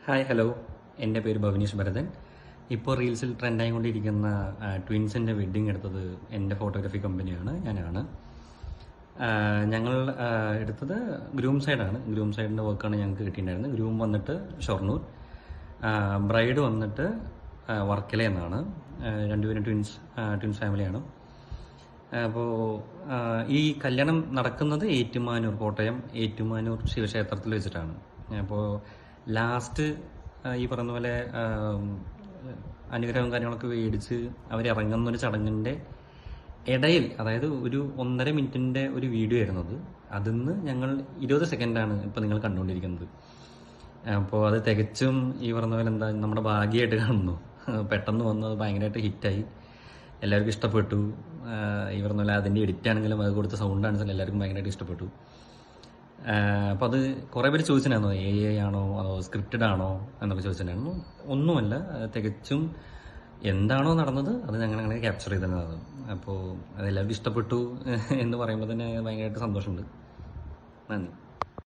Hi hello, എൻ്റെ പേര് ഭവനീഷ് ഭരതൻ. ഇപ്പോൾ റീൽസിൽ ട്രെൻഡായിക്കൊണ്ടിരിക്കുന്ന ട്വിൻസിൻ്റെ വെഡ്ഡിങ് എടുത്തത് എൻ്റെ ഫോട്ടോഗ്രാഫി കമ്പനിയാണ്, ഞാനാണ്. ഞങ്ങൾ എടുത്തത് ഗ്രൂം സൈഡാണ്. ഗ്രൂം സൈഡിൻ്റെ വർക്കാണ് ഞങ്ങൾക്ക് കിട്ടിയിട്ടുണ്ടായിരുന്നത്. ഗ്രൂം വന്നിട്ട് ഷൊർണൂർ, ബ്രൈഡ് വന്നിട്ട് വർക്കല എന്നാണ്. രണ്ടുപേരും ട്വിൻസ് ഫാമിലിയാണ്. അപ്പോൾ ഈ കല്യാണം നടക്കുന്നത് ഏറ്റുമാനൂർ, കോട്ടയം ഏറ്റുമാനൂർ ശിവക്ഷേത്രത്തിൽ വെച്ചിട്ടാണ്. അപ്പോൾ ലാസ്റ്റ് ഈ പറയുന്ന പോലെ അനുഗ്രഹവും കാര്യങ്ങളൊക്കെ മേടിച്ച് അവരിറങ്ങുന്നൊരു ചടങ്ങിൻ്റെ ഇടയിൽ, അതായത് ഒരു 1.5 മിനിറ്റിൻ്റെ ഒരു വീഡിയോ ആയിരുന്നത്. അതിന്ന് ഞങ്ങൾ 20 സെക്കൻഡാണ് ഇപ്പോൾ നിങ്ങൾ കണ്ടുകൊണ്ടിരിക്കുന്നത്. അപ്പോൾ അത് തികച്ചും ഈ പറഞ്ഞ പോലെ എന്താ നമ്മുടെ ഭാഗ്യമായിട്ട് കാണുന്നു. പെട്ടെന്ന് വന്നത് ഭയങ്കരമായിട്ട് ഹിറ്റായി, എല്ലാവർക്കും ഇഷ്ടപ്പെട്ടു. ഈ പറഞ്ഞ പോലെ അതിൻ്റെ എഡിറ്റ് ആണെങ്കിലും അത് കൊടുത്ത സൗണ്ട് ആണെങ്കിലും എല്ലാവർക്കും ഭയങ്കരമായിട്ട് ഇഷ്ടപ്പെട്ടു. അപ്പോൾ അത് കുറേ പേര് ചോദിച്ചിട്ടുണ്ടായിരുന്നു, AI ആണോ അതോ സ്ക്രിപ്റ്റഡ് ആണോ എന്നൊക്കെ ചോദിച്ചിട്ടുണ്ടായിരുന്നു. ഒന്നുമല്ല, തികച്ചും എന്താണോ നടന്നത് അത് ഞങ്ങൾ അങ്ങനെ ക്യാപ്ചർ ചെയ്തതാണ്. അപ്പോൾ അതെല്ലാവർക്കും ഇഷ്ടപ്പെട്ടു എന്ന് പറയുമ്പോൾ തന്നെ ഭയങ്കരമായിട്ട് സന്തോഷമുണ്ട്. നന്ദി.